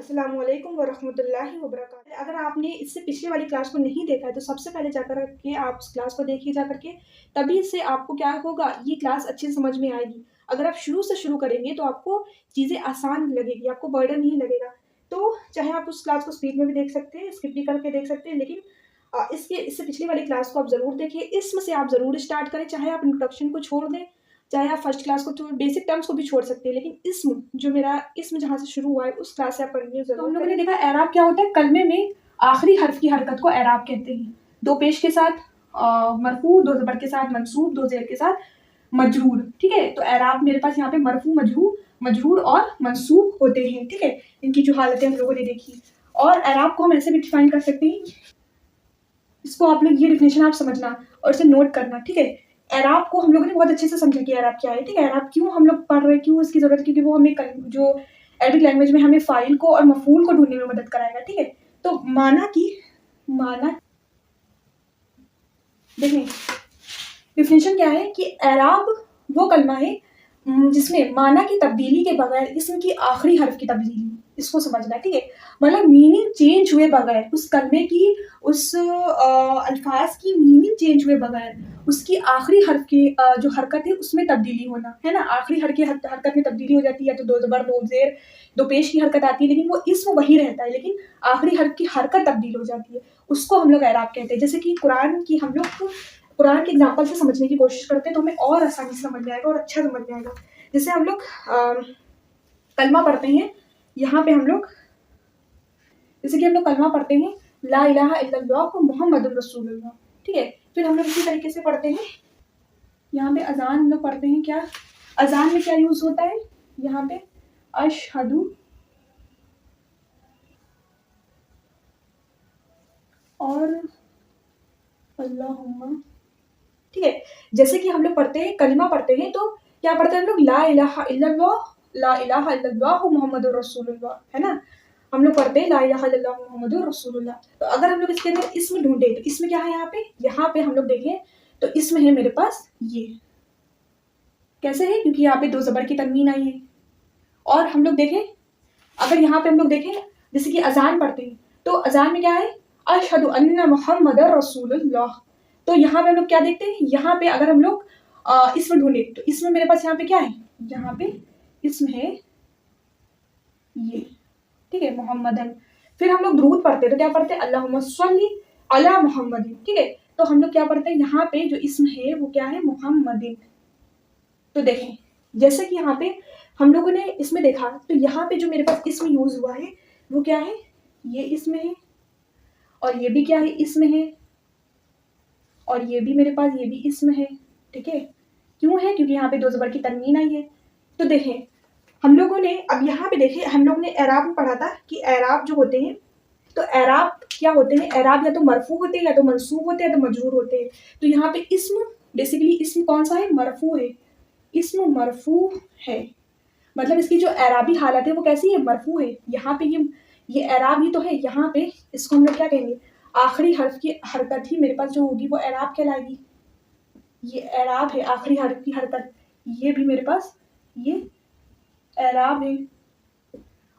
अस्सलामुअलैकुम वरहमतुल्लाहि वबरकातुहू। अगर आपने इससे पिछले वाली क्लास को नहीं देखा है तो सबसे पहले जाकर के आप उस क्लास को देखिए जा करके, तभी से आपको क्या होगा, ये क्लास अच्छे से समझ में आएगी। अगर आप शुरू से शुरू करेंगे तो आपको चीज़ें आसान लगेगी, आपको बर्डन नहीं लगेगा। तो चाहे आप उस क्लास को स्पीड में भी देख सकते हैं, स्किप भी करके देख सकते हैं, लेकिन इससे पिछली वाली क्लास को आप ज़रूर देखिए। इसमें से आप ज़रूर स्टार्ट करें, चाहे आप इंट्रोडक्शन को छोड़ दें, चाहे आप फर्स्ट क्लास को बेसिक टर्म्स को भी छोड़ सकते हैं, लेकिन इसम जहाँ से शुरू हुआ है उस क्लास से आप पढ़ेंगे ज़रूर। तो हम लोगों ने देखा एराब क्या होता है, कलमे में आखिरी हर्फ की हरकत को एराब कहते हैं। दो पेश के साथ मरफू, दो ज़बर के साथ मंसूब, दो ज़ेर के साथ मजरूर। ठीक है, तो एराब मेरे पास यहाँ पे मरफू, मजरूर और मंसूब होते हैं। ठीक है, इनकी जो हालतें हम लोगों ने देखी। और एराब को हम ऐसे भी डिफाइन कर सकते हैं, इसको आप लोग ये डिफिनेशन आप समझना और इसे नोट करना। ठीक है, एराब को हम लोगों ने बहुत अच्छे से समझा कि एराब क्या है। ठीक है, एराब क्यों हम लोग पढ़ रहे हैं, क्यों इसकी जरूरत है, क्योंकि वो हमें जो अरबिक लैंग्वेज में हमें फाइल को और मफूल को ढूंढने में मदद कराएगा। ठीक है, तो माना देखें डिफिनेशन क्या है कि एराब वो कलमा है जिसमें माना की तब्दीली के बगैर इसम की आखिरी हर्फ की तब्दीली, इसको समझना है। ठीक है, मतलब मीनिंग चेंज हुए बगैर, उस कलमे की उस अल्फाज की मीनिंग चेंज हुए बगैर उसकी आखिरी हर्फ की जो हरकत है उसमें तब्दीली होना है ना। आखिरी हरकत में तब्दीली हो जाती है, तो दो ज़बर, दो ज़ेर, दो पेश की हरकत आती है, लेकिन वो इसम वही रहता है, लेकिन आखिरी हर्फ की हरकत तब्दील हो जाती है। उसको हम लोग एराब कहते हैं। जैसे कि कुरान की हम लोग कुरान के एग्जाम्पल से समझने की कोशिश करते हैं तो हमें और आसानी से समझ में आएगा और अच्छा समझ में आएगा। जैसे हम लोग कलमा पढ़ते हैं, यहाँ पे हम लोग जैसे कि हम लोग कलमा पढ़ते हैं ला इलाहा इल्लल्लाह मुहम्मदुर रसूलुल्लाह। ठीक है, फिर हम लोग इसी तरीके से पढ़ते हैं, यहाँ पे अजान हम लोग पढ़ते हैं, क्या अजान में क्या यूज होता है, यहाँ पे अशहदु और अल्लाहुम्मा। ठीक है, जैसे कि हम लोग पढ़ते हैं, कलिमा पढ़ते हैं, तो क्या पढ़ते हैं हम लोग ला इलाहा इल्लल्लाह मुहम्मदुर रसूलुल्लाह, है ना। हम लोग पढ़ते हैं ला इलाहा इल्लल्लाह मुहम्मदुर रसूलुल्लाह। तो अगर हम लोग इसके अंदर इसमें ढूंढे तो इसमें क्या है, यहाँ पे हम लोग देखें तो इसमें है मेरे पास ये, कैसे है, क्योंकि यहाँ पे दो ज़बर की तनवीन आई है। और हम लोग देखें, अगर यहाँ पे हम लोग देखें जैसे कि अजान पढ़ते हैं, तो अजान में क्या है, अशहदु अन्ना मुहम्मदुर रसूलुल्लाह। तो यहाँ पे हम लोग क्या देखते हैं, यहाँ पे अगर हम लोग इसमें ढूंढे तो इसमें मेरे पास यहाँ पे क्या है, यहाँ पे इसमें है ये। ठीक है, मोहम्मदन। फिर हम लोग दुरूद पढ़ते हैं तो क्या पढ़ते हैं, अल्लाहुम्मा सल्ली अला मुहम्मदिन। ठीक है, तो हम लोग क्या पढ़ते हैं, यहाँ पे जो इसम है वो क्या है, मुहम्मदिन। तो देखें जैसे कि यहाँ पे हम लोगों ने इसमें देखा, तो यहाँ पे जो मेरे पास इसमें यूज हुआ है वो क्या है, ये इसमें है, और ये भी क्या है, इसमें है, और ये भी मेरे पास ये भी इसमें है। ठीक है, क्यों है, क्योंकि यहाँ पे दो ज़बर की तनवीन आई है। तो देखें हम लोगों ने अब यहाँ पे देखें, हम लोग ने एराब में पढ़ा था कि एराब जो होते हैं, तो एराब क्या होते हैं, एराब या तो मरफू होते हैं, या तो मंसूब होते हैं, या तो मजरूर होते हैं। तो यहाँ पे इसम, बेसिकली इसम कौन सा है, मरफू है, इसम मरफू है, मतलब इसकी जो एराबी हालत है वो कैसी है, मरफू है। यहाँ पे ये एराब ही तो है, यहाँ पे इसको हम लोग क्या कहेंगे, आखिरी हर्फ की हरकत ही मेरे पास जो होगी वो एराब कहलाएगी। ये एराब है, आखिरी हर्फ की हरकत, ये भी मेरे पास ये एराब है,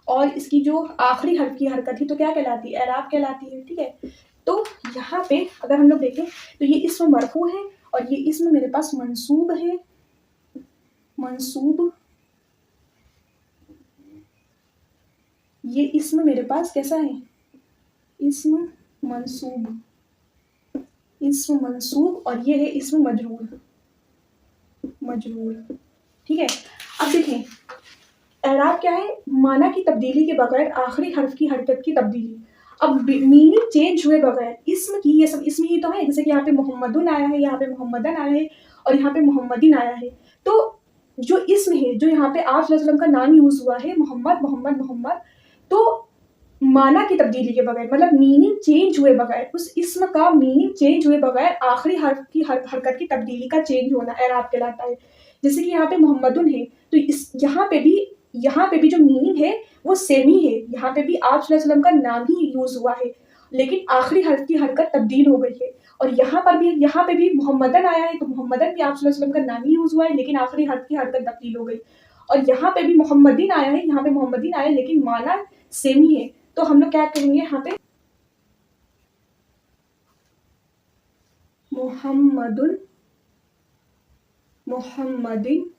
और इसकी जो आखिरी हर्फ की हरकत ही तो क्या कहलाती है, एराब कहलाती है। ठीक है, तो यहाँ पे अगर हम लोग देखें तो ये इसमें मरफू है, और ये इसमें मेरे पास मंसूब है, मंसूब। ये इसमें मेरे पास कैसा है, इसम मंसूब, इसम मंसूब, और ये है इसम मजरूर, मजरूर। ठीक है, अब देखें एराब क्या है, माना की तब्दीली के बगैर आखिरी हर्फ की हरकत की तब्दीली। अब मीनिंग चेंज हुए बगैर इसम की, ये सब इसमें ही तो है, जैसे कि यहाँ पे मोहम्मदुन आया है, यहाँ पे मोहम्मदन आया है, और यहाँ पे मोहम्मदिन आया है। तो जो इसम है, जो यहाँ पे आप सल्लल्लाहु अलैहि वसल्लम का नाम यूज हुआ है, मोहम्मद मोहम्मद मोहम्मद, तो माना की तब्दीली के बगैर, मतलब मीनिंग चेंज हुए बगैर, उस इसम का मीनिंग चेंज हुए बगैर आखिरी हर्फ की हरकत की तब्दीली का चेंज होना एराब कहलाता है। जैसे कि यहाँ पे मोहम्मदुन है, तो इस यहाँ पे भी जो मीनिंग है वो सेम ही है, यहाँ पे भी आप सल्लल्लाहु अलैहि वसल्लम का नाम ही यूज हुआ है, लेकिन आखिरी हर्फ की हरकत तब्दील हो गई है। और यहाँ पे भी मोहम्मदन आया है, तो मोहम्मदन भी आप सल्लल्लाहु अलैहि वसल्लम का नाम ही यूज हुआ है, लेकिन आखिरी हर्फ की हरकत तब्दील हो गई। और यहाँ पे भी मोहम्मदिन आया है, यहाँ पे मोहम्मदिन आया है, लेकिन माना सेम ही है, तो हम लोग क्या करेंगे यहाँ पे मोहम्मदुन, मोहम्मदिन,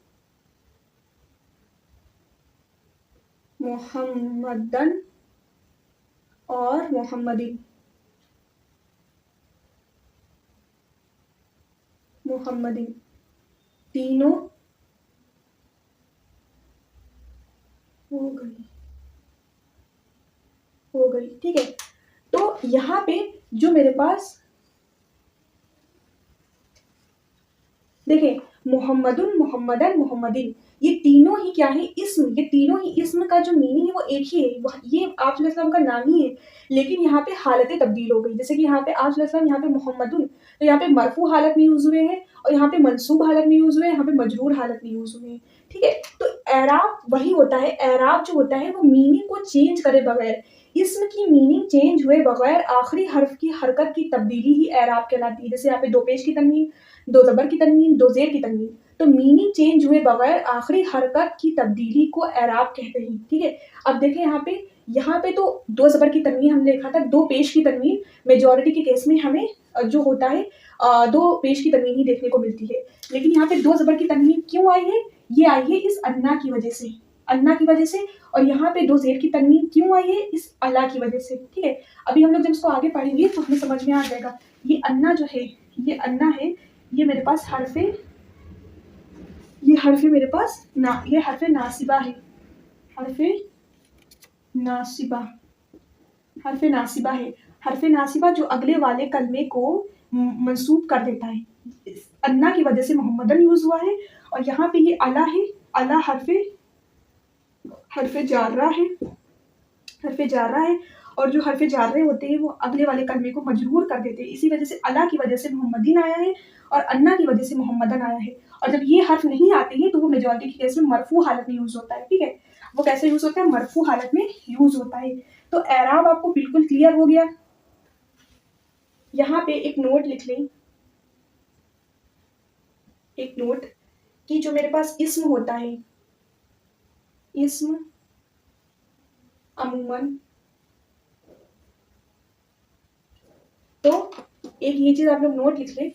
मोहम्मदन और मोहम्मदिन, मोहम्मदिन, तीनों हो गई, हो गई। ठीक है, तो यहाँ पे जो मेरे पास देखें मोहम्मदुन, मोहम्मदन, मोहम्मदिन, ये तीनों ही क्या है, इस्म, ये तीनों ही इस्म का जो मीनिंग है वो एक ही है, ये आप सल्लल्लाहु अलैहि वसल्लम का नाम ही है, लेकिन यहाँ पे हालतें तब्दील हो गई। जैसे कि यहाँ पे आप सल्लल्लाहु अलैहि वसल्लम, यहाँ पे मोहम्मदुन, तो यहाँ पे मरफू हालत में यूज हुए हैं, और यहाँ पे मंसूब हालत में यूज हुए हैं, यहाँ पे मजरूर हालत में यूज हुए हैं। ठीक है, तो एराब वही होता है, एराब जो होता है वो मीनिंग को चेंज करे बगैर, इस्म की मीनिंग चेंज हुए बगैर आखिरी हर्फ की हरकत की तब्दीली ही एराब कहलाती है। जैसे यहाँ पे दो पेश की तनवीन, दो ज़बर की तनवीन, दो ज़ेर की तनवीन, तो मीनिंग चेंज हुए बगैर आखिरी हरकत की तब्दीली को एराब कहते हैं। ठीक है, अब देखें यहाँ पे तो दो ज़बर की तनवीन हमने देखा था, दो पेश की तनवीन मेजॉरिटी के केस में हमें जो होता है दो पेश की तनवीन ही देखने को मिलती है, लेकिन यहाँ पे दो ज़बर की तनवीन क्यों आई है, ये आई है इस अन्ना की वजह से, अन्ना की वजह से, और यहाँ पे दो ज़ेर की तनवीन क्यों आई है, इस अला की वजह से। ठीक है, अभी हम लोग जब इसको आगे पढ़ेंगे तो हमें समझ में आ जाएगा। ये अन्ना जो है, ये अन्ना है, ये मेरे पास हरफे, ये हरफे मेरे पास ये हरफे नासिबा है, हरफे नासिबा, हरफे नासिबा है, हरफे नासिबा जो अगले वाले कलमे को मंसूब कर देता है। अन्ना की वजह से मोहम्मदन यूज हुआ है, और यहाँ पे ये अला है, अला हरफे, हरफे जार्रा है, हरफे जार्रा है, और जो हरफे जार्रे होते हैं वो अगले वाले कलमे को मजरूर कर देते हैं। इसी वजह से अला की वजह से मोहम्मदीन आया है, और अन्ना की वजह से मोहम्मदन आया है। और जब ये हर्फ नहीं आते हैं तो वो मेजॉरिटी के केस में मरफू हालत में यूज होता है। ठीक है, वो कैसे यूज होता है, मरफू हालत में यूज होता है। तो एराब आपको बिल्कुल क्लियर हो गया। यहाँ पे एक नोट लिख लें, एक नोट कि जो मेरे पास इस्म होता है, इस्म अमूमन, तो एक ये चीज आप लोग नोट लिख लें,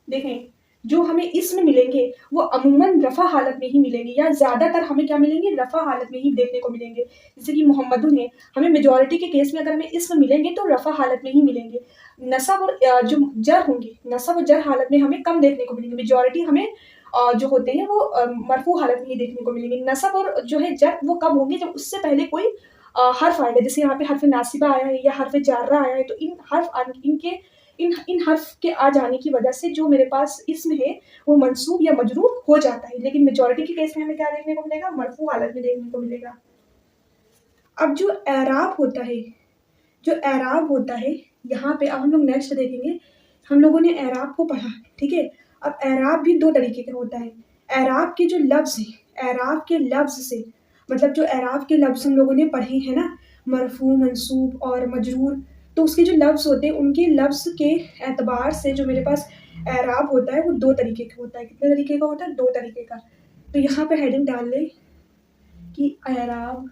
देखें जो हमें इस्म मिलेंगे वो अमूमन रफा हालत में ही मिलेंगे, या ज्यादातर हमें क्या मिलेंगे, रफा हालत में ही देखने को मिलेंगे। जैसे कि मोहम्मदुन है, हमें मेजॉरिटी के केस में अगर हमें इस्म मिलेंगे तो रफा हालत में ही मिलेंगे। नसब और जो जर होंगे, नसब और जर हालत में हमें कम देखने को मिलेंगे, मेजॉरिटी हमें जो होते हैं वो मरफू हालत में ही देखने को मिलेंगे। नसब और जो है जर वो कब होंगे, जब उससे पहले कोई हर्फ आएगा, जैसे यहाँ पे हर्फ नासिबा आया है या हर्फ जार्रा आया है, तो इन हर्फ के आ जाने की वजह से जो मेरे पास इस्म है वो मंसूब या मजरूर हो जाता है, लेकिन मेजॉरिटी के केस में हमें क्या देखने को मिलेगा, मरफू हालत में देखने को मिलेगा। अब जो एराब होता है, जो एराब होता है, यहाँ पे अब हम लोग नेक्स्ट देखेंगे। हम लोगों ने एराब को पढ़ा, ठीक है। अब एराब भी दो तरीके का होता है। एराब के जो लफ्ज है, एराब के लफ्ज से मतलब जो एराब के लफ्ज हम लोगों ने पढ़े हैं ना, मरफू, मंसूब और मजरूर, तो उसके जो लफ्ज होते हैं उनके लफ्ज के एतबार से जो मेरे पास एराब होता है वो दो तरीके का होता है। कितने तरीके का होता है, दो तरीके का। तो यहाँ पे हेडिंग डाल लें कि एराब,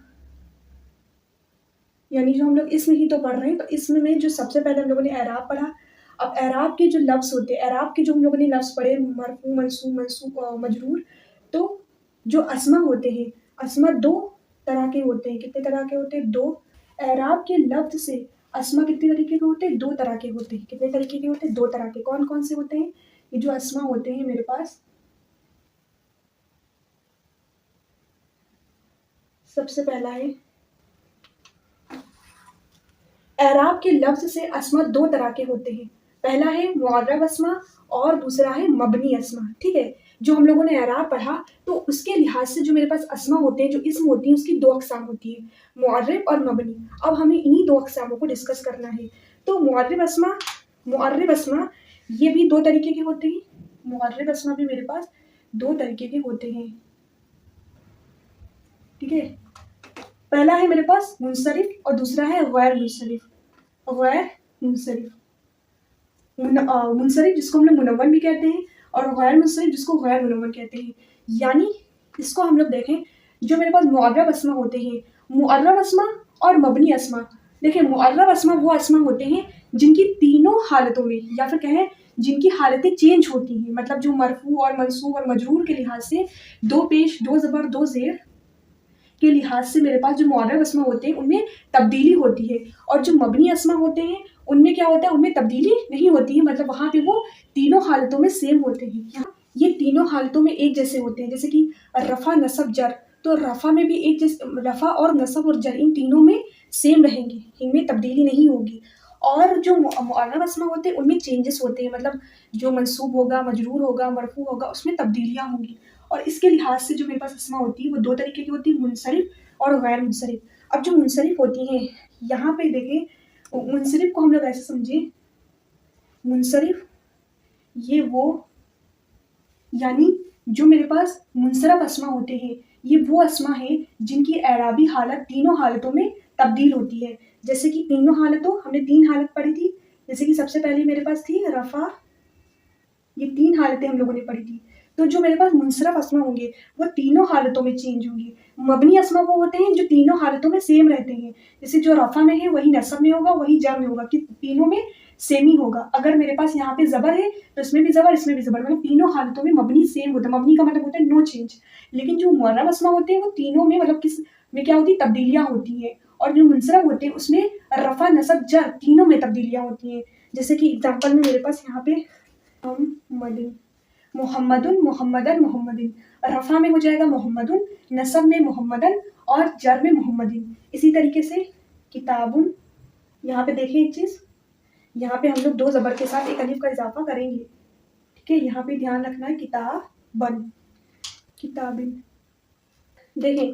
यानी जो हम लोग इसमें ही तो पढ़ रहे हैं, तो इसमें में जो सबसे पहले हम लोगों ने एराब पढ़ा। अब एराब के जो लफ्ज होते हैं, एराब के जो हम लोगों ने लफ्ज पढ़े, मरफू, मंसूब और मजरूर, तो जो अस्मा होते हैं, अस्मा दो तरह के होते हैं। कितने तरह के होते हैं, दो। एराब के लफ्ज से अस्मा कितने तरीके के होते हैं, दो तरह के होते हैं। कितने तरीके के होते हैं, दो तरह के। कौन कौन से होते हैं, ये जो अस्मा होते हैं मेरे पास, सबसे पहला है एराब के लफ्ज से अस्मा दो तरह के होते हैं। पहला है मुअर्रब अस्मा और दूसरा है मबनी अस्मा। ठीक है, जो हम लोगों ने एराब पढ़ा तो उसके लिहाज से जो मेरे पास अस्मा होते हैं, जो इस्म होती हैं, उसकी दो अक़साम होती है, मुअर्रब और मबनी। अब हमें इन्हीं दो अक़सामों को डिस्कस करना है। तो मुअर्रब अस्मा ये भी दो तरीके के होते हैं। मुअर्रब अस्मा भी मेरे पास दो तरीके के होते हैं। ठीक है, पहला है मेरे पास मुनसरिफ और दूसरा है गैर मुनसरिफ। गैर मुनसरिफ, मुनसरिफ जिसको हम लोग मुनव्वन भी कहते हैं, और गैर मुनसरिफ जिसको गैर मुनव्वन कहते हैं। यानी इसको हम लोग देखें, जो मेरे पास मुअर्रब अस्मा होते हैं, मुअर्रब अस्मा और मबनी अस्मा। देखिए मुअर्रब अस्मा वो अस्मा होते हैं जिनकी तीनों हालतों में, या फिर कहें जिनकी हालतें चेंज होती हैं, मतलब जो मरफू और मंसूब और मजरूर के लिहाज से दो पेश दो ज़बर दो ज़ेर के लिहाज से मेरे पास जो मुअर्रब अस्मा होते हैं उनमें तब्दीली होती है, और जो मबनी अस्मा होते हैं उनमें क्या होता है, उनमें तब्दीली नहीं होती है, मतलब वहाँ पे वो तीनों हालतों में सेम होते हैं। यहाँ ये तीनों हालतों में एक जैसे होते हैं, जैसे कि रफ़ा नसब जर, तो रफ़ा में भी एक जैसे, रफ़ा और नसब और जर इन तीनों में सेम रहेंगे, इनमें तब्दीली नहीं होगी। और जो मुअर्रब अस्मा होते हैं उनमें चेंजेस होते हैं, मतलब जो मंसूब होगा, मजरूर होगा, मरफू होगा, उसमें तब्दीलियाँ होंगी। और इसके लिहाज से जो मेरे पास अस्मा होती है वो दो तरीके की होती है, मुनसरिफ और गैर मुनसरिफ। अब जो मुनसरिफ होती हैं, यहाँ पे देखें, मुनसरिफ को हम लोग ऐसे समझें, मुनसरिफ ये वो, यानी जो मेरे पास मुनसरफ अस्मा होते हैं ये वो अस्मा है जिनकी एराबी हालत तीनों हालतों में तब्दील होती है। जैसे कि तीनों हालतों, हमने 3 हालत पढ़ी थी, जैसे कि सबसे पहले मेरे पास थी रफ़ा, ये 3 हालतें हम लोगों ने पढ़ी थी। तो जो मेरे पास मुनसरफ अस्मा होंगे वो तीनों हालतों में चेंज होंगे। मबनी अस्मा वो होते हैं जो तीनों हालतों में सेम रहते हैं, जैसे जो रफ़ा में है वही नसब में होगा, वही जर में होगा, कि तीनों में सेम ही होगा। अगर मेरे पास यहाँ पे ज़बर है तो इसमें भी ज़बर, इसमें भी ज़बर, मतलब तीनों हालतों में मबनी सेम होता है। मबनी का मतलब होता है नो चेंज। लेकिन जो मुअर्रब अस्मा होते हैं वो तीनों में, मतलब किस में क्या होती है, तब्दीलियाँ होती हैं। और जो मुनसरफ होते हैं उसमें रफ़ा नसब जर तीनों में तब्दीलियाँ होती हैं। जैसे कि एग्जाम्पल में मेरे पास यहाँ पे मोहम्मदुन, मोहम्मदन, मोहम्मदिन, रफ़ा में हो जाएगा मोहम्मदुन, नसब में मोहम्मदन और जर में मोहम्मदिन। इसी तरीके से किताबुन, यहाँ पे देखिए एक चीज़, यहाँ पे हम लोग दो ज़बर के साथ एक अलिफ का इजाफा करेंगे, ठीक है, यहाँ पे ध्यान रखना है, किताबन, किताबिन। देखें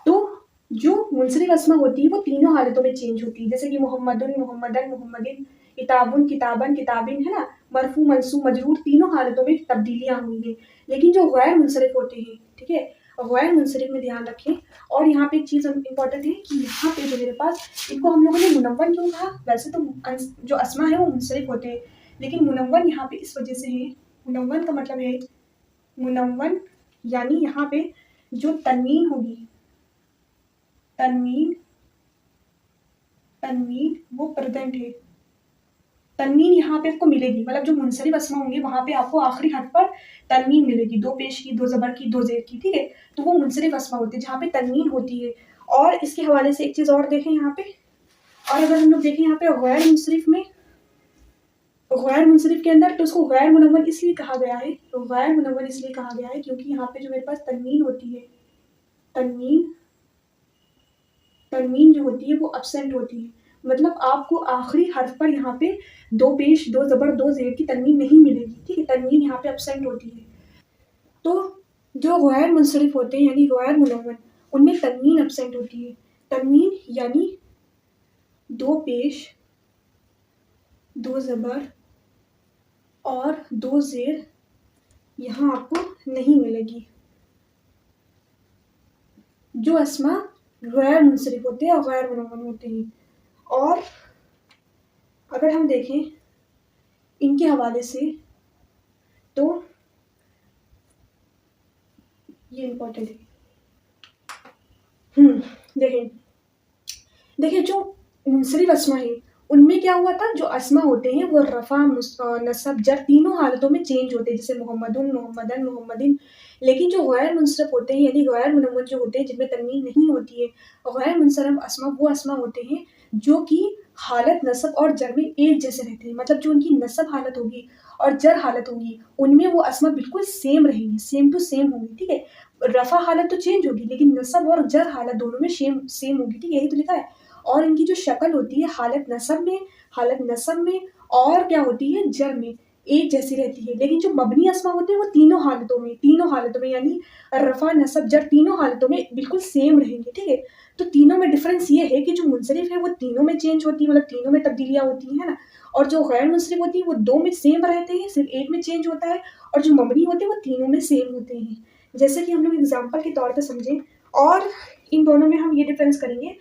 तो जो मुनसरिफ अस्मा होती है वो तीनों हालतों में चेंज होती है, जैसे कि मोहम्मदुन, मोहम्मदन, मोहम्मदिन, किताबुन, किताबन, किताबिन, है ना, मरफू, मंसूब, मजरूर, तीनों हालतों में तब्दीलियाँ हुई हैं। लेकिन जो गैर मुनसरिफ होते हैं, ठीक है, गैर मुनसरिफ में ध्यान रखें। और यहाँ पे एक चीज़ इंपॉर्टेंट है कि यहाँ पे जो मेरे पास, इनको हम लोगों ने मुनव्वन क्यों कहा, वैसे तो जो अस्मा है वो मुनसरिफ होते हैं, लेकिन मुनव्वन यहाँ पे इस वजह से है, मुनव्वन का मतलब है, मुनव्वन यानी यहाँ पे जो तनवीन होगी, तनवीन, तनवीन वो प्रेजेंट है, तनवीन यहाँ पे आपको मिलेगी, मतलब जो मुनसरिफ अस्मा होंगे वहाँ पे आपको आखिरी हर्फ पर तनवीन मिलेगी, दो पेश की, दो ज़बर की, दो ज़ेर की, ठीक है, तो वो मुनसरिफ अस्मा होते हैं जहाँ पे तनवीन होती है। और इसके हवाले से एक चीज़ और देखें यहाँ पे, और अगर हम लोग देखें यहाँ पे गैर मुनसरिफ में, गैर मुनसरिफ के अंदर, तो उसको गैर मुनव्वन इसलिए कहा गया है, तो गैर मुनव्वन इसलिए कहा गया है क्योंकि यहाँ पे जो मेरे पास तनवीन होती है, तनवीन, तनवीन जो होती है वो एब्सेंट होती है, मतलब आपको आखिरी हर्फ पर यहाँ पे दो पेश, दो ज़बर, दो ज़ेर की तनवीन नहीं मिलेगी, ठीक है, तनवीन यहाँ पे एब्सेंट होती है। तो जो गैर मुनसरिफ होते हैं यानी गैर मुनव्वन, उनमें तनवीन एब्सेंट होती है। तनवीन यानी दो पेश, दो ज़बर और दो ज़ेर यहाँ आपको नहीं मिलेगी। जो अस्मा गैर मुनसरिफ होते हैं और गैर मुनव्वन होते हैं। और अगर हम देखें इनके हवाले से तो ये इम्पोर्टेंट है। देखें, देखिए जो मुनसरिफ अस्मा है उनमें क्या हुआ था, जो अस्मा होते हैं वो रफ़ा, नसब, जर तीनों हालतों में चेंज होते हैं, जैसे मोहम्मदुन, मोहम्मदन, मोहम्मदिन। लेकिन जो गैर मुनसरिफ होते हैं यानी गैर मुनव्वन जो होते हैं जिनमें तनवीन नहीं होती है, गैर मुनसरिफ अस्मा वो अस्मा होते हैं जो कि हालत नसब और जर में एक जैसे रहते हैं, मतलब जो उनकी नसब हालत होगी और जर हालत होगी उनमें वो अस्मा बिल्कुल सेम रहेंगी, सेम टू सेम होंगी, ठीक है। रफ़ा हालत तो चेंज होगी लेकिन नसब और जर हालत दोनों में सेम होगी, ठीक है, यही तो लिखा है। और इनकी जो शक्ल होती है हालत नसब में और क्या होती है, जर में एक जैसी रहती है। लेकिन जो मबनी अस्मा होते हैं वो तीनों हालतों में यानी रफ़ा, नसब, जर तीनों हालतों में बिल्कुल सेम रहेंगे, ठीक है। तो तीनों में डिफरेंस ये है कि जो मुनसरिफ है वो तीनों में चेंज होती है, मतलब तीनों में तब्दीलियाँ होती है ना, और जो गैर मुनसरिफ होती है वो दो में सेम रहते हैं, सिर्फ एक में चेंज होता है, और जो मबनी होते हैं वो तीनों में सेम होते हैं। जैसे कि हम लोग एग्जाम्पल के तौर पर समझें, और इन दोनों में हम ये डिफरेंस करेंगे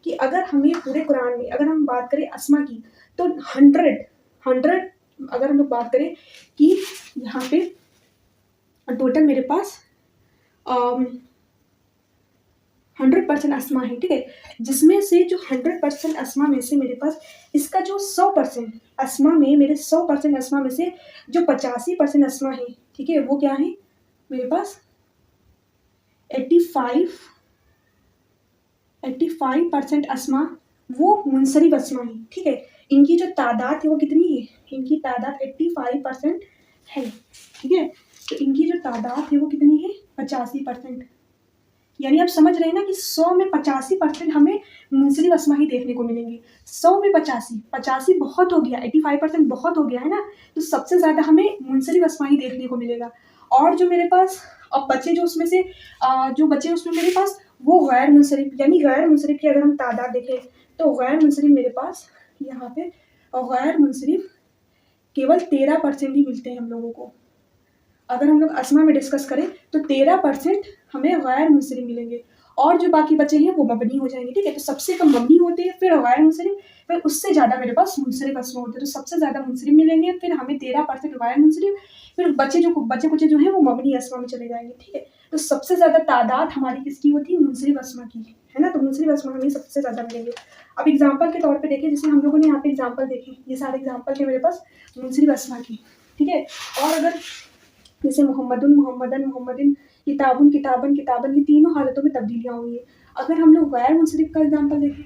कि अगर हमें पूरे कुरान में अगर हम बात करें अस्मा की तो 100 अगर हम लोग बात करें कि यहाँ पे टोटल मेरे पास 100% अस्मा है, ठीक है, जिसमें से जो 100% अस्मा में से मेरे पास इसका जो 100% अस्मा में, मेरे 100% अस्मा में से जो 85% अस्मा है, ठीक है, वो क्या है मेरे पास 85% अस्मा वो मुनसरिफ अस्मा है, ठीक है। इनकी जो तादाद है वो कितनी है, इनकी तादाद 85% है, ठीक है। तो इनकी जो तादाद है वो कितनी है 85%, यानी आप समझ रहे हैं ना कि 100 में 85% हमें मुनसरिफ अस्मा ही देखने को मिलेंगे। 100 में 85 बहुत हो गया, 85% बहुत हो गया है ना, तो सबसे ज़्यादा हमें मुनसरिफ अस्मा ही देखने को मिलेगा। और जो मेरे पास अब बचे जो उसमें से जो बचे उसमें मेरे पास वो गैर मुनसरिफ, यानी गैर मुनसरिफ की अगर हम तादाद देखें तो गैर मुनसरिफ मेरे पास यहाँ पे गैर मुनसरिफ केवल 13% ही मिलते हैं हम लोगों को। अगर हम लोग अस्मा में डिस्कस करें तो 13% हमें गैर मुनसरिफ मिलेंगे, और जो बाकी बचे हैं वो मबनी हो जाएंगे, ठीक है। तो सबसे कम मबनी होते हैं, फिर गैर मुनसरिफ, फिर उससे ज़्यादा मेरे पास मुनसरिफ अस्मा होते हैं। तो सबसे ज़्यादा मुनसरिफ मिलेंगे, फिर हमें 13% गैर मुनसरिफ, फिर बचे कुचे जो हैं वो मबनी अस्मा में चले जाएंगे, ठीक है। तो सबसे ज़्यादा तादाद हमारी किसकी होती है, मुनसरिफ अस्मा की, है ना। तो मुनसरिफ अस्मा हमें सबसे ज़्यादा मिलेंगे। अब एग्जाम्पल के तौर पर देखें, जैसे हम लोगों ने यहाँ पे एग्जाम्पल देखे, ये सारे एग्जाम्पल थे मेरे पास मुनसरिफ अस्मा की, ठीक है। और अगर जैसे मोहम्मदुन, मोहम्मदन, मोहम्मदिन, किताबुन, किताबन, किताबन, ये तीनों हालतों में तब्दीलियाँ हुई है। अगर हम लोग गैर मुनसरिफ का एग्जाम्पल देखें,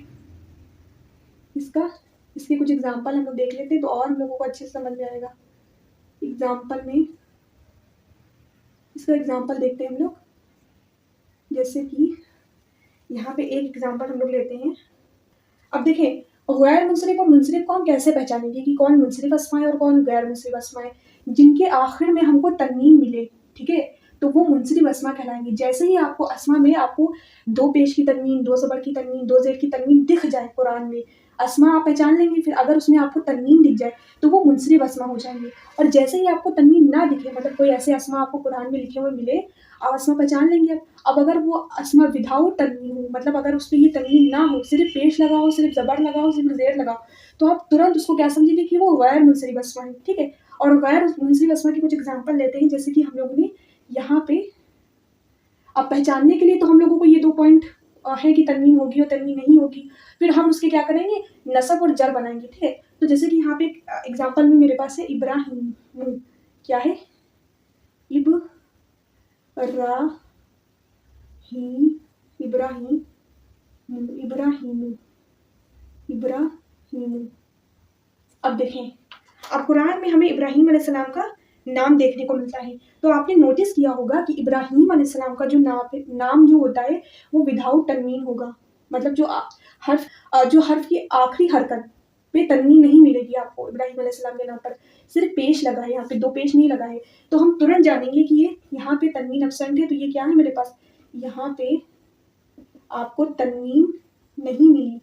इसके कुछ एग्जाम्पल हम लोग देख लेते हैं तो और हम लोगों को अच्छे से समझ में आएगा। एग्जाम्पल में इसका एग्जाम्पल देखते हैं हम लोग, जैसे कि यहाँ पे एक एग्जाम्पल हम लोग लेते हैं। अब देखें गैर मुनसरिफ और मुनसरिफ को हम कैसे पहचानेंगे कि कौन मुनसरिफ अस्मा है और कौन गैर मुनसरिफ अस्मा है। जिनके आखिर में हमको तन्वीन मिले, ठीक है, तो वो मुनसरिफ अस्मा कहलाएंगे। जैसे ही आपको अस्मा में आपको 2 पेश की तन्वीन, 2 ज़बर की तन्वीन, 2 ज़ेर की तन्वीन दिख जाए कुरान में, अस्मा आप पहचान लेंगे। फिर अगर उसमें आपको तन्वीन दिख जाए तो वो मुनसरिफ अस्मा हो जाएंगे। और जैसे ही आपको तन्वीन ना दिखे, मतलब कोई ऐसे अस्मा आपको कुरान में लिखे हुए मिले, आप अस्मा पहचान लेंगे। अब अगर वो अस्मा विदाउट तन्वीन हो, मतलब अगर उस पर ये तन्वीन ना हो, सिर्फ पेश लगा हो, सिर्फ ज़बर लगा हो, सिर्फ ज़ेर लगा हो, तो आप तुरंत उसको क्या समझेंगे कि वो गैर मुनसरिफ अस्मा है, ठीक है। और गैर मुनसरिफ अस्मा की कुछ एग्जाम्पल लेते हैं, जैसे कि हम लोगों ने यहाँ पे अब पहचानने के लिए तो हम लोगों को ये 2 पॉइंट है कि तन्वीन होगी और तन्वीन नहीं होगी। फिर हम उसके क्या करेंगे, नसब और जर बनाएंगे, ठीक है। तो जैसे कि यहाँ पे एग्जाम्पल में मेरे पास है इब्राहिम, क्या है इब्राहिम, इब्राहिम। अब देखें, अब कुरान में हमें इब्राहिम अलैहिस्सलाम का नाम देखने को मिलता है। तो आपने नोटिस किया होगा कि इब्राहिम अलैहिस्सलाम का जो नाम जो होता है वो विदाउट तन्वीन होगा। मतलब जो हर्फ की आखिरी हरकत पे तन्वीन नहीं मिलेगी आपको इब्राहिम अलैहिस्सलाम के नाम पर, सिर्फ पेश लगा है, यहाँ पे 2 पेश नहीं लगा है। तो हम तुरंत जानेंगे कि ये यहाँ पे तन्वीन एब्सेंट है। तो ये क्या है मेरे पास, यहाँ पे आपको तन्वीन नहीं मिली,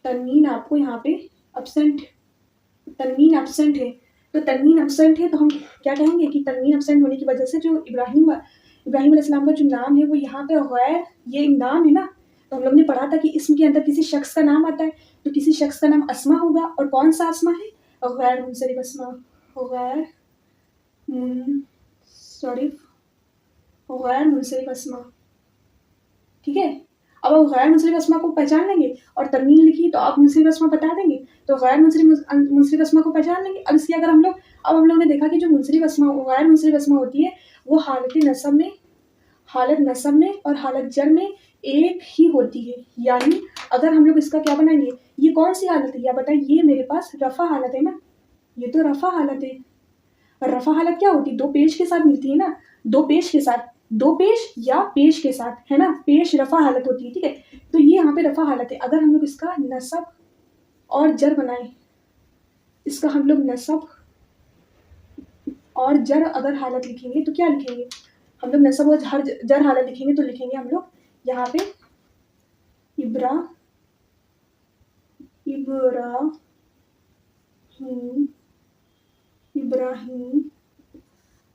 तन्वीन आपको यहाँ पे एब्सेंट, तन्वीन एब्सेंट है। तो तन्वीन एब्सेंट है तो हम क्या कहेंगे कि तन्वीन एब्सेंट होने की वजह से जो इब्राहिम अलैहिस्सलाम का जो नाम है वो यहाँ पे गैर, ये नाम है ना, तो हम लोग ने पढ़ा था कि इसम के अंदर किसी शख्स का नाम आता है, तो किसी शख्स का नाम अस्मा होगा। और कौन सा अस्मा है, गैर मुनसरिफ अस्मा, गैर मुनसरिफ अस्मा, ठीक है। अब आप गैर मुनसरिफ अस्मा को पहचान लेंगे और तन्वीन लिखी तो आप मुनसरिफ अस्मा बता देंगे, तो गैर मुनसरिफ अस्मा को पहचान लेंगे। अब इसकी अगर हम लोग ने देखा कि जो मुनसरिफ अस्मा गैर मुनसरिफ अस्मा होती है वो हालत नसब में और हालत जर में एक ही होती है। यानी अगर हम लोग इसका क्या बनाएंगे, ये कौन सी हालत है, या बताइए, ये मेरे पास रफ़ा हालत है ना, ये तो रफ़ा हालत है। रफ़ा हालत क्या होती है, 2 पेश के साथ मिलती है ना, 2 पेश के साथ, 2 पेश या पेश के साथ, है ना, पेश रफ़ा हालत होती है, ठीक है। तो ये यहाँ पे रफ़ा हालत है। अगर हम लोग इसका नसब और जर बनाए, इसका हम लोग नसब और जर अगर हालत लिखेंगे तो क्या लिखेंगे, हम लोग नसब और जर हालत लिखेंगे तो लिखेंगे हम लोग यहाँ पे इब्राहिम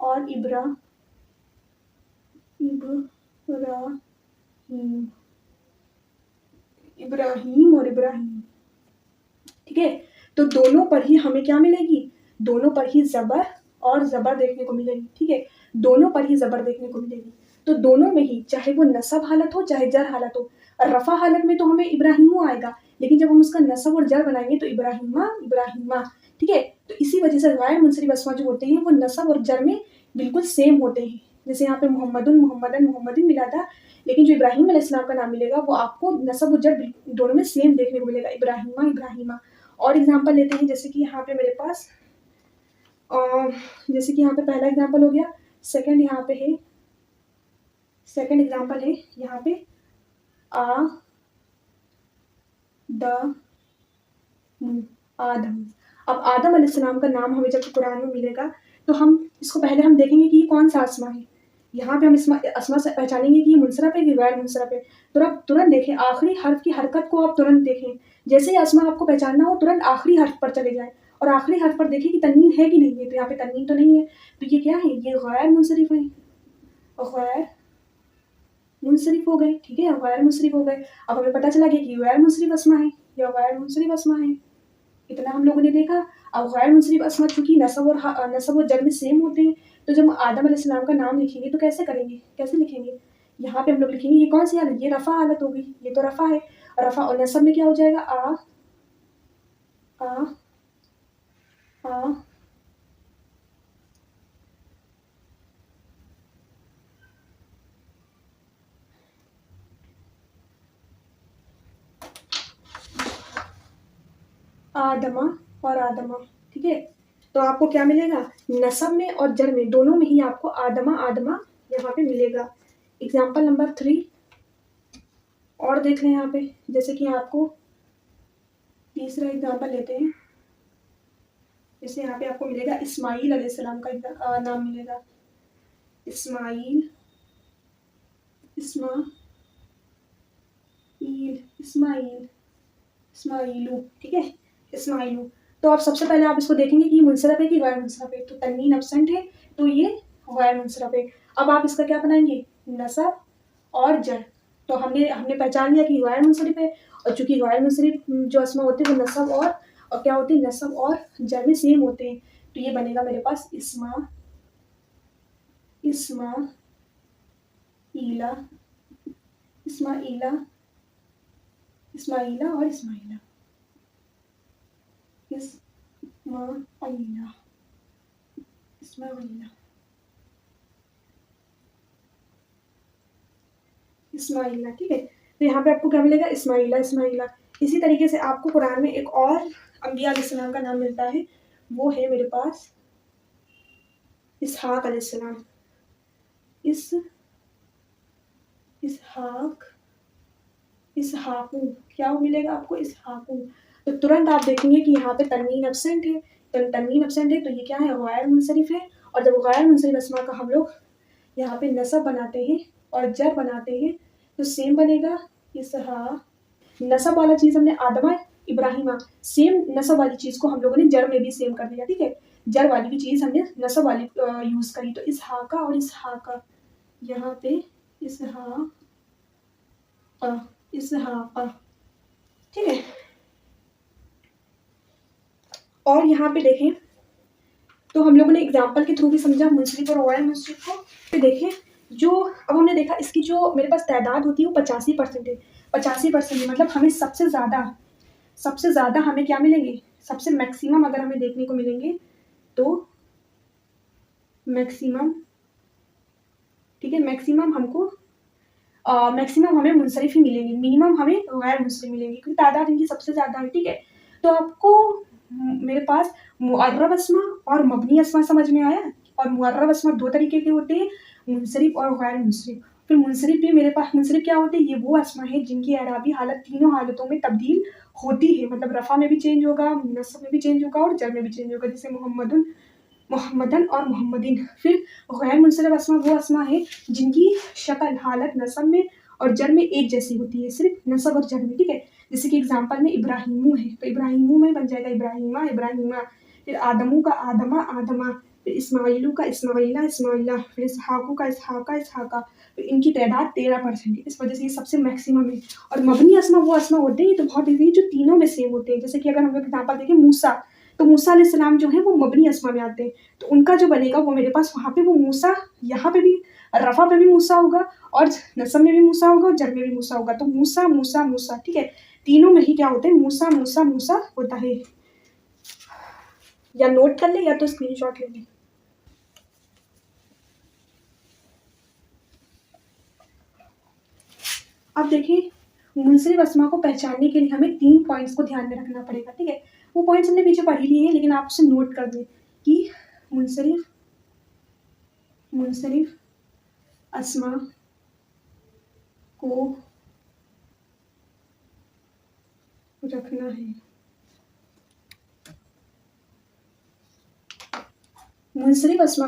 और इब्राहिम, ठीक है। तो दोनों पर ही हमें क्या मिलेगी, दोनों पर ही ज़बर और ज़बर देखने को मिलेगी, ठीक है, दोनों पर ही ज़बर देखने को मिलेगी। तो दोनों में ही चाहे वो नसब हालत हो चाहे जर हालत हो, रफ़ा हालत में तो हमें इब्राहिमु आएगा, लेकिन जब हम उसका नसब और जर बनाएंगे तो इब्राहिमा इब्राहिमा। ठीक है, तो इसी वजह से गैर मुनसरिफ अस्मा जो होते हैं वो नसब और जर में बिल्कुल सेम होते हैं। जैसे यहाँ पे मोहम्मदुन मोहम्मदन मोहम्मदिन मिला था, लेकिन जो इब्राहिम अलैहिस्सलाम का नाम मिलेगा वो आपको नसब और जर दोनों में सेम देखने को मिलेगा, इब्राहिमा इब्राहिमा। और एग्जाम्पल लेते हैं, जैसे कि यहाँ पे मेरे पास जैसे कि यहाँ पे पहला एग्जाम्पल हो गया, सेकंड एग्जाम्पल है यहाँ पे आदम। अब आदम अलैहिस्सलाम का नाम हमें जब कुरान में मिलेगा तो हम इसको पहले हम देखेंगे कि ये कौन सा अस्मा है। यहाँ पे हम अस्मा से पहचानेंगे कि ये मुनसरफ है कि गैर मुनसरफ है। तुरंत देखें, आखिरी हर्फ की हरकत को आप तुरंत देखें। जैसे ही अस्मा आपको पहचानना हो तुरंत आखिरी हर्फ पर चले जाए और आखिरी हर्फ पर देखें कि तन्वीन है कि नहीं है। तो यहाँ पे तन्वीन तो नहीं है, तो ये क्या है, ये गैर मुनसरिफ है, गैर मुनसरिफ हो गए। ठीक है, गैर मुनसरिफ हो गए। अब हमें पता चला कि गैर मुनसरिफ अस्मा है या गैर मुनसरिफ अस्मा है, इतना हम लोगों ने देखा। अब गैर मुनसरिफ अस्मा चूंकि नसब और जर में सेम होते हैं, तो जब आदम अलैहिस्सलाम का नाम लिखेंगे तो कैसे करेंगे, कैसे लिखेंगे। यहाँ पे हम लोग लिखेंगे ये कौन सी हालत, ये रफ़ा हालत होगी, ये तो रफ़ा है। रफ़ा और नसब में क्या हो जाएगा, आ आदमा और आदमा। ठीक है, तो आपको क्या मिलेगा, नसब में और जर में दोनों में ही आपको आदमा आदमा यहाँ पे मिलेगा। एग्जाम्पल नंबर 3 और देख लें यहाँ पे, जैसे कि आपको तीसरा एग्जाम्पल लेते हैं। जैसे यहाँ पे आपको मिलेगा इस्माइल अलैहिस्सलाम का नाम मिलेगा, इस्माइल इस्माइलू। ठीक है, इस्माइलू। तो आप सबसे पहले आप इसको देखेंगे कि ये मुनसरफ है कि गैर मुनसरफ है। तो तन्वीन एब्सेंट है तो ये गैर मुनसरफ है। अब आप इसका क्या बनाएंगे, नसब और जर। तो हमने पहचान लिया कि गैर मुनसरिफ है, और चूंकि गैर मुनसरिफ जो अस्मा होते हैं वो नसब और क्या होते हैं, नसब और जर में सेम होते हैं। तो ये बनेगा मेरे पास इस्मा इला इस्माइला और इस्माइला। इस्माइला। ठीक है, तो यहाँ पे आपको क्या मिलेगा, इस्माइला। इसी तरीके से आपको कुरान में एक और अंबिया अलैहिस्सलाम का नाम मिलता है, वो है मेरे पास इसहाक अलैहिस्सलाम। इसहाकू क्या मिलेगा आपको, इसहाकू। तो तुरंत आप देखेंगे कि यहाँ पे तन्वीन एब्सेंट है, तो ये क्या है, गैर मुनसरिफ है। और जब गैर मुनसरिफ अस्मा का हम लोग यहाँ पे नसब बनाते हैं और जर बनाते हैं तो सेम बनेगा, नसब वाला चीज़ हमने आदमा इब्राहिमा, सेम नसब वाली चीज़ को हम लोगों ने जर में भी सेम कर दिया। ठीक है, जर वाली भी चीज़ हमने नसब वाली यूज़ करी। तो इसहाका और इसहाका, यहाँ पे इसहाका। ठीक है, और यहाँ पे देखें तो हम लोगों ने एग्जाम्पल के थ्रू भी समझा मुनसरिफ और गैर मुनसरिफ को। तो देखें, जो अब हमने देखा इसकी जो मेरे पास तादाद होती है वो 85% है। 85% है मतलब हमें सबसे ज़्यादा हमें क्या मिलेंगे, सबसे मैक्सिमम अगर हमें देखने को मिलेंगे तो मैक्सिमम। ठीक है, मैक्सिमम हमें मुनसरिफ ही मिलेंगे, मिनिमम हमें गैर मुनसरिफ मिलेंगे, क्योंकि तादाद इनकी सबसे ज़्यादा है। ठीक है, तो आपको मेरे पास मुअर्रब अस्मा और मबनी अस्मा समझ में आया। और मुअर्रब अस्मा दो तरीके के होते हैं, मुनसरिफ और गैर मुनसरिफ। फिर मुनसरिफ भी मेरे पास, मुनसरिफ क्या होते हैं, ये वो अस्मा है जिनकी एराबी हालत तीनों हालतों में तब्दील होती है, मतलब रफ़ा में भी चेंज होगा, नस्ब में भी चेंज होगा और जर में भी चेंज होगा, जैसे मोहम्मदन और मोहम्मदिन। फिर गैर मुनसरिफ अस्मा वो अस्मा है जिनकी शक्ल हालत नस्ब में और जर में एक जैसी होती है, सिर्फ नस्ब और जर में। ठीक है, जैसे कि एग्जाम्पल में इब्राहिमू है तो इब्राहिमू में बन जाएगा इब्राहिमा। फिर आदमू का आदमा, फिर इस्माइलू का इस्माइला, फिर इसहाकू का इसहाका। तो इनकी तादाद 13% है, इस वजह से ये सबसे मैक्सिमम है। और मबनी अस्मा वो अस्मा होते हैं, तो बहुत ईजी है, जो तीनों में सेम होते हैं। जैसे कि अगर हम लोग एग्जाम्पल देखें मूसा, तो मूसा अलैहिस्सलाम जो है वो मबनी अस्मा में आते हैं, तो उनका जो बनेगा वो मेरे पास वहाँ पे वो मूसा, यहाँ पे भी रफ़ा पे भी मूसा होगा और नसब में भी मूसा होगा और जर में भी मूसा होगा। तो मूसा मूसा मूसा, ठीक है, तीनों में ही क्या होते हैं, मूसा मूसा मूसा होता है। या नोट कर ले या तो स्क्रीनशॉट ले ले। अब देखिए, मुंसरिफ अस्मा को पहचानने के लिए हमें 3 पॉइंट्स को ध्यान में रखना पड़ेगा, ठीक है। वो पॉइंट्स हमने पीछे पढ़ ही लिए हैं, लेकिन आप उसे नोट कर दें कि मुंसरिफ मुंसरिफ अस्मा को रखना है। मुंसरिफ अस्मा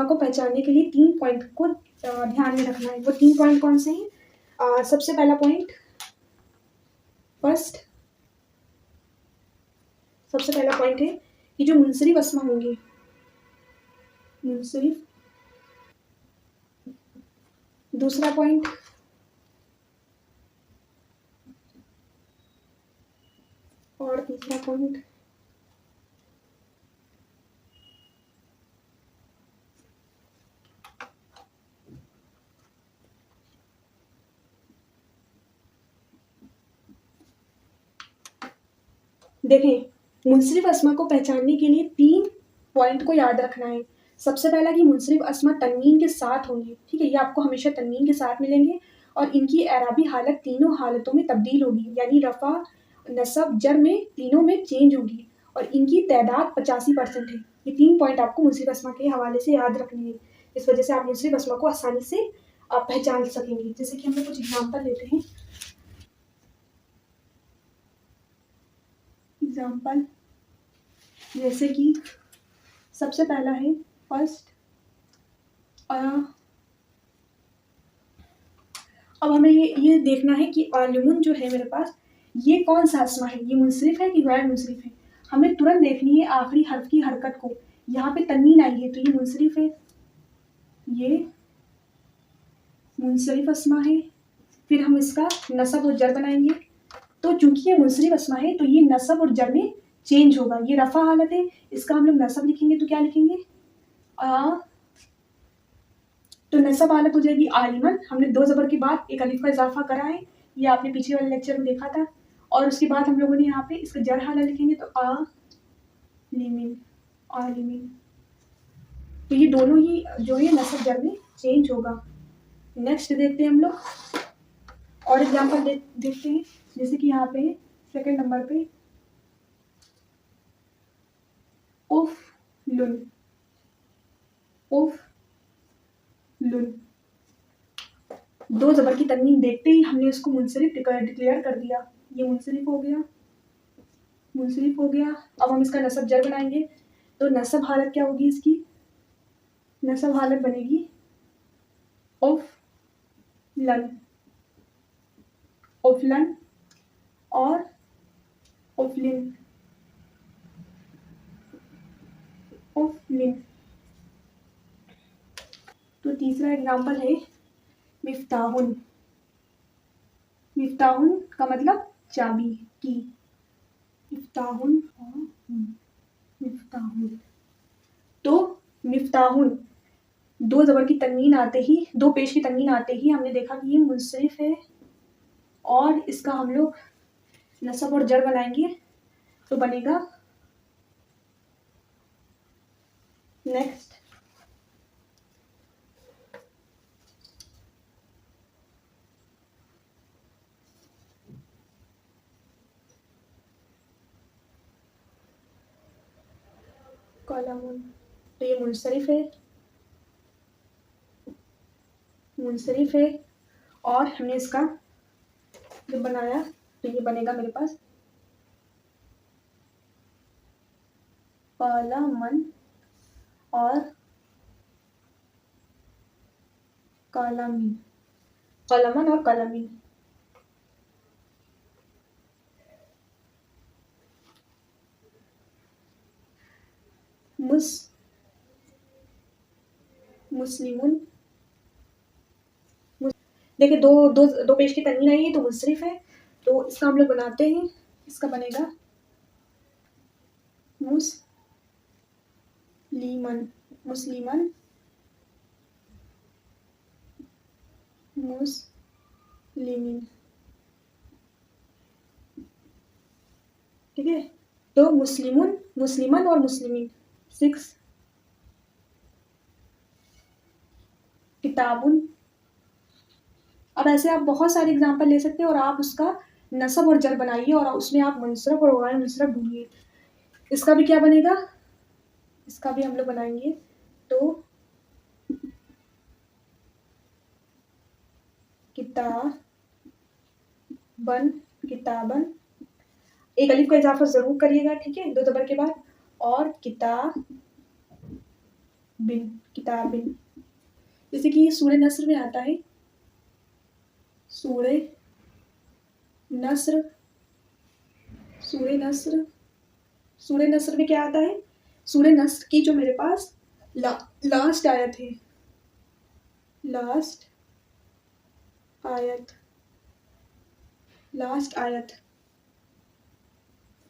को पहचानने के लिए 3 पॉइंट को ध्यान में रखना है। वो 3 पॉइंट कौन से हैं? सबसे पहला पॉइंट, सबसे पहला पॉइंट है कि जो मुंसरिफ अस्मा होंगे, मुंसरिफ। दूसरा पॉइंट, और तीसरा पॉइंट, देखें, मुंसरिफ अस्मा को पहचानने के लिए 3 पॉइंट को याद रखना है। सबसे पहला कि मुंसरिफ अस्मा तन्वीन के साथ होंगे, ठीक है, ये आपको हमेशा तन्वीन के साथ मिलेंगे और इनकी एराबी हालत तीनों हालतों में तब्दील होगी, यानी रफ़ा, नसब, जर में तीनों में चेंज होगी और इनकी तादाद 85% है। ये 3 पॉइंट आपको मुंसरिफ अस्मा के हवाले से याद रखने हैं। इस वजह से आप मुंसरिफ अस्मा को आसानी से आप पहचान सकेंगे। जैसे कि हम लोग कुछ एग्जाम्पल लेते हैं। एग्जाम्पल जैसे कि सबसे पहला है फर्स्ट। अब हमें ये देखना है कि आलिमुन जो है मेरे पास, ये कौन सा अस्मा है, ये मुंसरिफ है कि गैर मुंसरिफ है। हमें तुरंत देखनी है आखिरी हर्फ की हरकत को। यहाँ पे तन्वीन आई है तो ये मुंसरिफ है, ये मुंसरिफ अस्मा है। फिर हम इसका नसब और जर बनाएंगे। तो चूंकि ये मुंसरिफ अस्मा है तो ये नसब और जर में चेंज होगा। ये रफ़ा हालत है, इसका हम लोग नसब लिखेंगे तो क्या लिखेंगे, तो नसब हालत हो जाएगी आलिमन। हमने 2 ज़बर के बाद एक अलिफ का इजाफा करा है, ये आपने पीछे वाले लेक्चर में देखा था। और उसके बाद हम लोगों ने यहाँ पे इसका जर हालत लिखेंगे तो आलिमिन, आलिमिन। तो ये दोनों ही जो है नसब जर में चेंज होगा। नेक्स्ट देखते हैं हम लोग और एग्जाम्पल देखते हैं। जैसे कि यहाँ पे सेकंड नंबर पे उफ लुन, उफ लुन। 2 ज़बर की तन्वीन देखते ही हमने इसको मुंसरिफ डिक्लेयर कर दिया। ये मुंसरिफ हो गया, मुंसरिफ हो गया। अब हम इसका नसब जर बनाएंगे तो नसब हालत क्या होगी इसकी, नसब हालत बनेगी उफ लन, उफलन और उफलिन, उफलिन। तो तीसरा एग्जाम्पल है मिफ्ताहुन। मिफ्ताहुन का मतलब चाबी की, मिफ्ताहुन और मिफ्ताहुन। तो मिफ्ताहुन 2 ज़बर की तन्वीन आते ही, 2 पेश की तन्वीन आते ही हमने देखा कि ये मुंसरिफ है और इसका हम लोग नसब और जर बनाएंगे तो बनेगा नेक्स्ट कलमुन। तो ये मुंसरिफ है, मुंसरिफ है और हमने इसका जब बनाया तो ये बनेगा मेरे पास कलमन और कलमी, कलमन और कलमी। मुस्लिमुन। देखिए, दो पेश की तन्वीन आई है तो मुंसरिफ है, तो इसका हम लोग बनाते हैं। इसका बनेगा मुस्लिमन, मुस्लिमन मुस्लिमीन, ठीक है। तो मुस्लिमुन, मुस्लिमन और मुस्लिमीन 6, किताबुन। अब ऐसे आप बहुत सारे एग्जाम्पल ले सकते हैं और आप उसका नसब और जर बनाइए और उसमें आप मुंसरफ और गैर मुंसरफ ढूंढिए। इसका भी क्या बनेगा, इसका भी हम लोग बनाएंगे। तो किताबन, किताबन, एक अलिफ का इजाफा जरूर करिएगा, ठीक है, 2 ज़बर के बाद। और किताबिन, किताबिन, जैसे कि सूरह नस्र में आता है, सूरह नस्र, सूरह नस्र, सूरह नस्र में क्या आता है, सूरह नस्र की जो मेरे पास लास्ट आयत है, लास्ट आयत, लास्ट आयत,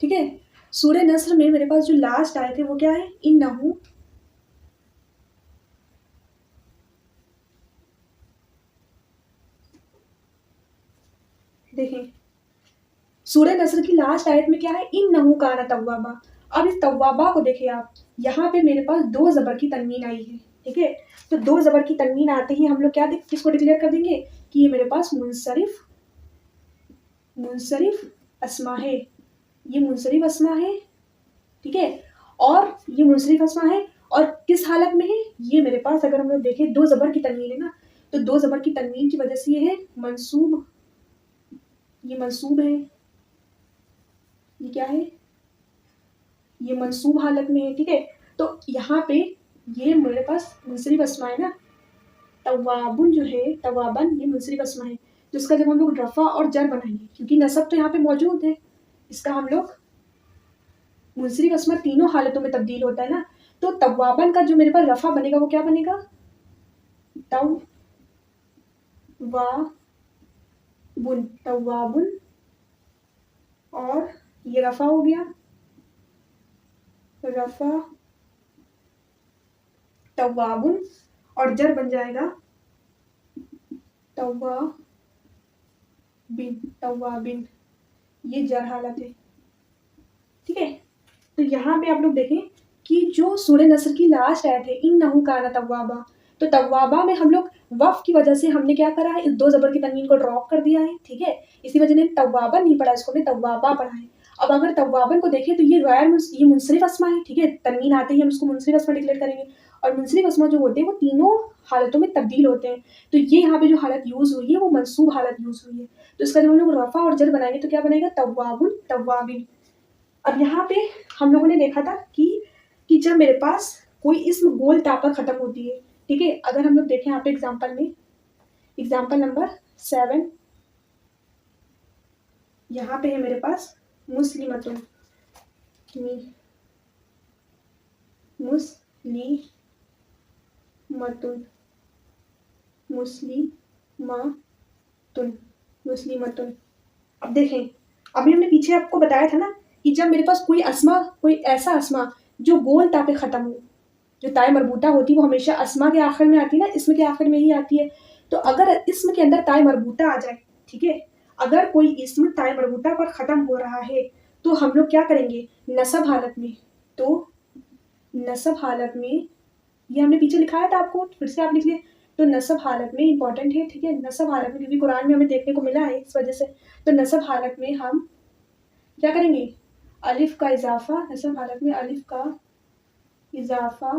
ठीक है। सूरह नस्र में मेरे पास जो लास्ट आयत है वो क्या है, इन्नहु, देखें सूरह नस्र की लास्ट आयत में क्या है, इन्नहु काना तव्वाबा। अब इस तव्वाबा को देखिए आप, यहाँ पे मेरे पास 2 ज़बर की तनवीन आई है, ठीक है। तो 2 ज़बर की तनवीन आते ही हम लोग क्या किसको डिक्लेयर कर देंगे कि ये मेरे पास मुंसरिफ, मुंसरिफ अस्मा है, ये मुंसरिफ अस्मा है, ठीक है। और ये मुंसरिफ अस्मा है और किस हालत में है, ये मेरे पास अगर हम लोग देखें 2 ज़बर की तनवीन है ना, तो 2 ज़बर की तनवीन की वजह से ये है मंसूब, ये मंसूब है, ये क्या है, ये मंसूब हालत में है, ठीक है। तो यहाँ पे ये मेरे पास मुंसरिफ अस्मा है ना, तवाबुन जो है, तवाबन, ये मुंसरिफ अस्मा है, जिसका जब हम लोग रफ़ा और जर बनाएंगे, क्योंकि नसब तो यहाँ पे मौजूद है, इसका हम लोग मुंसरिफ अस्मा तीनों हालतों में तब्दील होता है ना। तो तवाबन का जो मेरे पास रफ़ा बनेगा वो क्या बनेगा, तवाबुन, तवाबुन, और ये रफ़ा हो गया, रफ़ा तवाबुन, और जर बन जाएगा तवाबिन, तवाबिन, ये जर हालत है, ठीक है। तो यहाँ पे आप लोग देखें कि जो सूरह नस्र की लास्ट आयत है, इन्नहु काना तव्वाबा, तो तव्वाबा में हम लोग वफ की वजह से हमने क्या करा है, इस 2 ज़बर की तनवीन को ड्रॉप कर दिया है, ठीक है। इसी वजह से तव्वाबा नहीं पढ़ा, इसको हमने तव्वाबा पढ़ा है। अब अगर तव्वाबन को देखें तो ये ये मुंसरिफ अस्मा है, ठीक है, तनवीन आते ही हम उसको मुंसरिफ अस्मा डिक्लेयर करेंगे। और मुंसरिफ अस्मा जो होते हैं वो तीनों हालतों में तब्दील होते हैं। तो ये यहाँ पे जो हालत यूज़ हुई है वो मंसूब हालत यूज़ हुई है। तो इसका जब हम लोग रफ़ा और जर बनाएंगे तो क्या बनेगा, तव्वाबुन, तव्वाबिन। अब यहाँ पे हम लोगों ने देखा था कि जब मेरे पास कोई इस्म गोल ता पर ख़त्म होती है, ठीक है। अगर हम लोग देखें यहाँ पे एग्जाम्पल में, एग्जाम्पल नंबर 7, यहाँ पे है मेरे पास मुस्लिमतुन, मुस्लिमतुन, मुस्लिमतुन, मुस्लिमतुन। अब देखें, अभी हमने पीछे आपको बताया था ना कि जब मेरे पास कोई अस्मा, कोई ऐसा अस्मा जो गोल ता पे ख़त्म हो, जो ताए मरबूता होती है वो हमेशा अस्मा के आखिर में आती है ना, इसम के आखिर में ही आती है। तो अगर इसम के अंदर ताए मरबूता आ जाए, ठीक है, अगर कोई इसम ताए मरबूता पर ख़त्म हो रहा है तो हम लोग क्या करेंगे, नसब हालत में, तो नसब हालत में, ये हमने पीछे लिखाया था आपको, फिर से आप लिख लिए। तो नसब हालत में इंपॉर्टेंट है, ठीक है, नसब हालत में, क्योंकि कुरान में हमें देखने को मिला है इस वजह से। तो नसब हालत में हम क्या करेंगे, अलिफ का इजाफा, नसब हालत में अलिफ का इजाफा,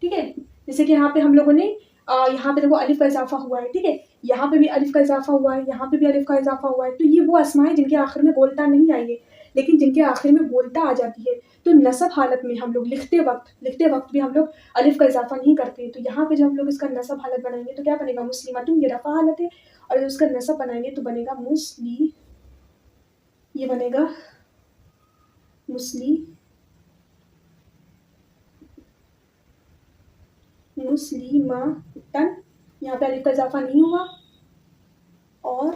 ठीक है। जैसे कि यहाँ पे हम लोगों ने यहाँ पे देखो अलिफ का इजाफा हुआ है, ठीक है, यहाँ पे भी अलिफ का इजाफा हुआ है, यहाँ पे भी अलिफ का इजाफा हुआ है। तो ये वो अस्मा है जिनके आखिर में गोलता नहीं आई है, लेकिन जिनके आखिर में गोलता आ जाती है। तो नसब हालत में हम लोग लिखते वक्त भी हम लोग अलिफ का इजाफा नहीं करते। तो यहाँ पे जब हम लोग इसका नसब हालत बनाएंगे तो क्या बनेगा, मुस्लिमतुन, ये रफा हालत है, और जब उसका नसब बनाएंगे तो बनेगा मुस्ली, ये बनेगा मुस्लिमतन, यहाँ पे अलिफ का इजाफा नहीं हुआ, और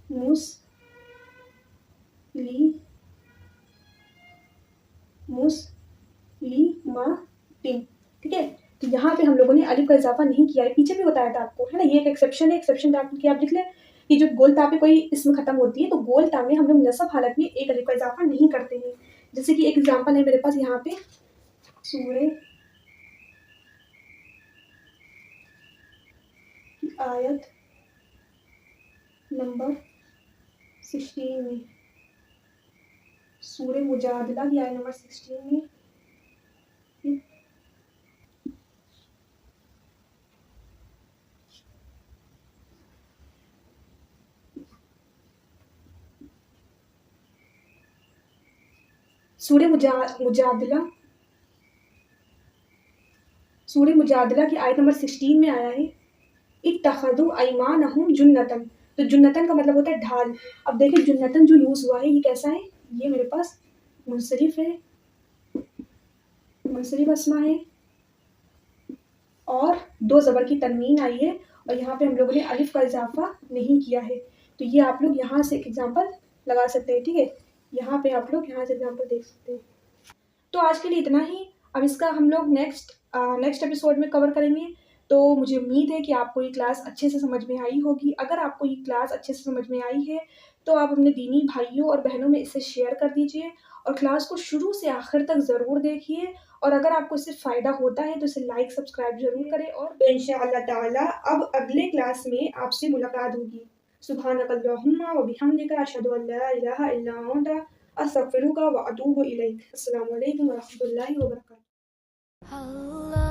मुस्लिमातिन, ठीक है। तो यहाँ पे हम लोगों ने अलिफ का इजाफा नहीं किया है, पीछे भी बताया था आपको, है ना। ये एक एक्सेप्शन है, एक्सेप्शन की आप लिख लें कि जो गोल ता पे कोई इसम खत्म होती है तो गोल ता में हम लोग नसब हालत में एक अलिफ का इजाफा नहीं करते हैं। जैसे कि एक एग्जाम्पल है मेरे पास यहाँ पे, सूरे की आयत नंबर 16 में, सूरे मुजादला की आयत नंबर 16 में सूरे मुजादला सूरे मुजादला की आयत नंबर 16 में आया है, इत्तखज़ू अयमानहुम जुन्नतन। तो जुन्नतन का मतलब होता है ढाल। अब देखिए जुन्नतन जो यूज़ हुआ है ये कैसा है, ये मेरे पास मुंसरिफ है, मुंसरिफ अस्मा है और दो ज़बर की तनवीन आई है और यहाँ पे हम लोगों ने अलिफ का इजाफा नहीं किया है। तो ये आप लोग यहाँ से एग्जाम्पल लगा सकते हैं, ठीक है। यहाँ पे आप लोग यहाँ से एग्जाम्पल देख सकते हैं। तो आज के लिए इतना ही। अब इसका हम लोग नेक्स्ट एपिसोड में कवर करेंगे। तो मुझे उम्मीद है कि आपको ये क्लास अच्छे से समझ में आई होगी। अगर आपको ये क्लास अच्छे से समझ में आई है तो आप अपने दीनी भाइयों और बहनों में इसे शेयर कर दीजिए और क्लास को शुरू से आखिर तक ज़रूर देखिए। और अगर आपको इससे फ़ायदा होता है तो इसे लाइक सब्सक्राइब ज़रूर करें और इंशाअल्लाह ताला अब अगले क्लास में आपसे मुलाकात होगी। सुब्हानकल्लाहुम्मा व बिहम्दिका अशहदु अन ला इलाहा इल्ला अंता अस्तगफिरुका व अतूबु इलैक। अस्सलामु अलैकुम व रहमतुल्लाहि व बरकातुहू।